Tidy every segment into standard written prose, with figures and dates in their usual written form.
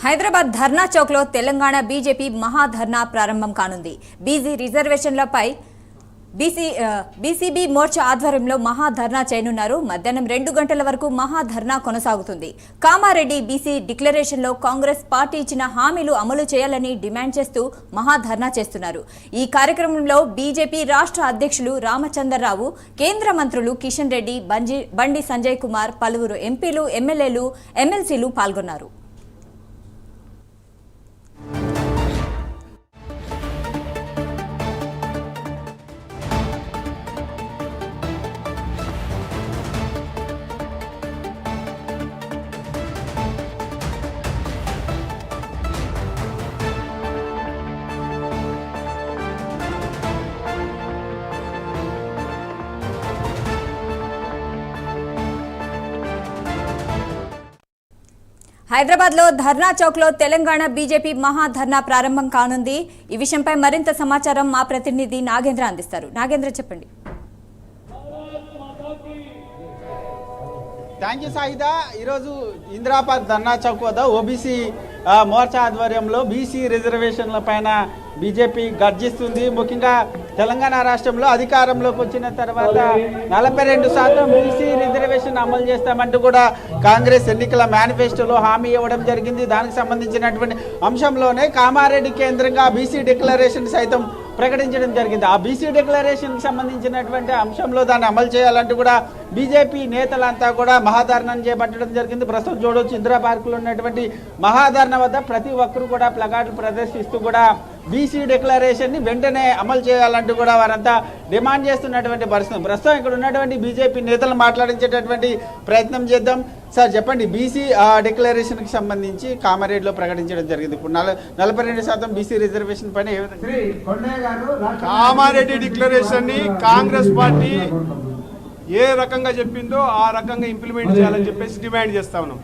హైదరాబాద్ ధర్నా చౌక్ లో తెలంగాణ బీజేపీ మహాధర్నా ప్రారంభం కానుంది. బీసీ రిజర్వేషన్లపై బీసీబీ మోర్చా ఆధ్వర్యంలో మహాధర్నా చేయనున్నారు. మధ్యాహ్నం 2 గంటల వరకు మహాధర్నా కొనసాగుతుంది. కామారెడ్డి బీసీ డిక్లరేషన్ లో కాంగ్రెస్ పార్టీ ఇచ్చిన హామీలు అమలు చేయాలని డిమాండ్ చేస్తూ మహాధర్నా చేస్తున్నారు. ఈ కార్యక్రమంలో బీజేపీ రాష్ట్ర అధ్యక్షులు రామచంద్రరావు, కేంద్ర మంత్రులు కిషన్ రెడ్డి, బండి సంజయ్ కుమార్, పలువురు ఎంపీలు, ఎమ్మెల్యేలు, ఎమ్మెల్సీలు పాల్గొన్నారు. హైదరాబాద్ లో ధర్నా చౌక్ లో తెలంగాణ బీజేపీ మహాధర్నా ప్రారంభం కానుంది. ఈ విషయంపై మరింత సమాచారం మా ప్రతినిధి నాగేంద్ర అందిస్తారు. నాగేంద్ర, చెప్పండి. Thank you Saida. ఈరోజు ఇందిరాబాద్ ధర్నా చౌక్ వద్ద ఓబీసీ మోర్చా ఆధ్వర్యంలో బీసీ రిజర్వేషన్ల పైన బీజేపీ గర్జిస్తుంది. ముఖ్యంగా తెలంగాణ రాష్ట్రంలో అధికారంలోకి వచ్చిన తర్వాత 42% బీసీ రిజర్వేషన్ అమలు చేస్తామంటూ కూడా కాంగ్రెస్ ఎన్నికల మేనిఫెస్టోలో హామీ ఇవ్వడం జరిగింది. దానికి సంబంధించినటువంటి అంశంలోనే కామారెడ్డి కేంద్రంగా బీసీ డిక్లరేషన్ సైతం ప్రకటించడం జరిగింది. ఆ బీసీ డిక్లరేషన్కి సంబంధించినటువంటి అంశంలో దాన్ని అమలు చేయాలంటూ కూడా బీజేపీ నేతలంతా కూడా మహాధర్నాన్ని చేపట్టడం జరిగింది. ప్రస్తుతం చూడవచ్చు, ఇందిరా పార్కులో ఉన్నటువంటి మహాధర్నా వద్ద ప్రతి ఒక్కరు కూడా ప్లకార్డులు ప్రదర్శిస్తూ కూడా బీసీ డిక్లరేషన్ని వెంటనే అమలు చేయాలంటూ కూడా వారంతా డిమాండ్ చేస్తున్నటువంటి పరిస్థితి. ప్రస్తుతం ఇక్కడ ఉన్నటువంటి బీజేపీ నేతలు మాట్లాడించేటటువంటి ప్రయత్నం చేద్దాం. సార్, చెప్పండి, బీసీ డిక్లరేషన్కి సంబంధించి కామారెడ్డిలో ప్రకటించడం జరిగింది. ఇప్పుడు 42% బీసీ రిజర్వేషన్ పైన ఏ విధంగా కామారెడ్డి డిక్లరేషన్ని కాంగ్రెస్ పార్టీ ఏ రకంగా చెప్పిందో ఆ రకంగా ఇంప్లిమెంట్ చేయాలని చెప్పేసి డిమాండ్ చేస్తా ఉన్నాం.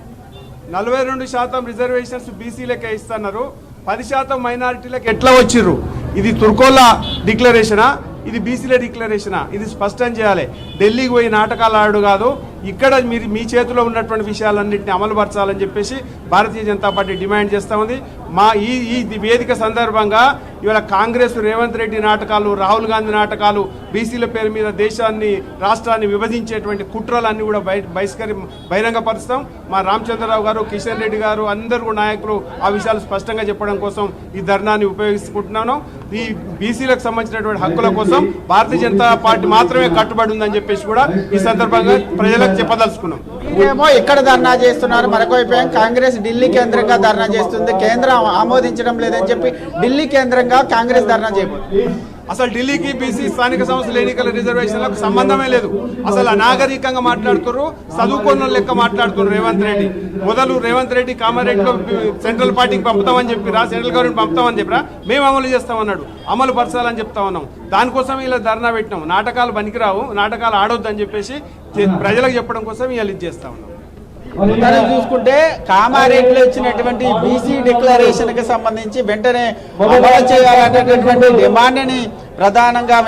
42% రిజర్వేషన్స్ బీసీలకే ఇస్తున్నారు, 10% మైనారిటీలకు ఎట్లా వచ్చిర్రు? ఇది తుర్కోల డిక్లరేషనా, ఇది బీసీల డిక్లరేషనా? ఇది స్పష్టం చేయాలి. ఢిల్లీకి పోయి నాటకాలు ఆడు కాదు, ఇక్కడ మీరు మీ చేతిలో ఉన్నటువంటి విషయాలన్నింటినీ అమలుపరచాలని చెప్పేసి భారతీయ జనతా పార్టీ డిమాండ్ చేస్తూ ఉంది. మా ఈ వేదిక సందర్భంగా ఇవాళ కాంగ్రెస్ రేవంత్ రెడ్డి నాటకాలు, రాహుల్ గాంధీ నాటకాలు, బీసీల పేరు మీద దేశాన్ని, రాష్ట్రాన్ని విభజించేటువంటి కుట్రలన్నీ కూడా బహిరంగపరుస్తాం. మా రామచంద్రరావు గారు, కిషన్ రెడ్డి గారు, అందరూ నాయకులు ఆ విషయాలు స్పష్టంగా చెప్పడం కోసం ఈ ధర్నాన్ని ఉపయోగించుకుంటున్నాను. ఈ బీసీలకు సంబంధించినటువంటి హక్కుల కోసం భారతీయ జనతా పార్టీ మాత్రమే కట్టుబడి ఉందని చెప్పేసి కూడా ఈ సందర్భంగా ప్రజలకు చెప్పదలుచుకున్నాం. ఏమో ఇక్కడ ధర్నా చేస్తున్నారు, మరొకవైపు కాంగ్రెస్ ఢిల్లీ కేంద్రంగా ధర్నా చేస్తుంది. కేంద్రం ఆమోదించడం లేదని చెప్పి ఢిల్లీ కేంద్రంగా కాంగ్రెస్ ధర్నా చేయబోతుంది. అసలు ఢిల్లీకి బీసీ స్థానిక సంస్థల ఎన్నికల రిజర్వేషన్లకు సంబంధమే లేదు. అసలు అనాగరికంగా మాట్లాడుతున్నారు, చదువుకున్న లెక్క మాట్లాడుతున్నారు రేవంత్ రెడ్డి. మొదలు రేవంత్ రెడ్డి కామారెడ్డిలో సెంట్రల్ పార్టీకి పంపుతామని చెప్పిరా, సెంట్రల్ గవర్నమెంట్ పంపుతామని చెప్పిరా, మేము అమలు చేస్తామన్నాడు. అమలు పరచాలని చెప్తా ఉన్నాం. దానికోసం ఇలా ధర్నా పెట్టినాం. నాటకాలు పనికిరావు, నాటకాలు ఆడొద్దని చెప్పేసి ప్రజలకు చెప్పడం కోసం ఇలా ఇది చేస్తా ఉన్నాం. చూసుకుంటే కామారెడ్డిలో ఇచ్చినటువంటి బీసీ డిక్లరేషన్ కి సంబంధించి వెంటనే అమలు చేయాలనేటటువంటి డిమాండ్ ని ప్రధానంగా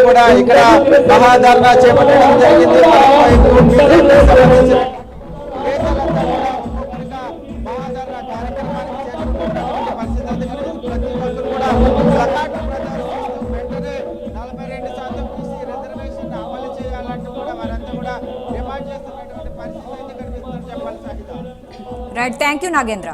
కూడా ఇక్కడ మహాధర్నా చేపట్టడం జరిగింది. Right, thank you Nagendra.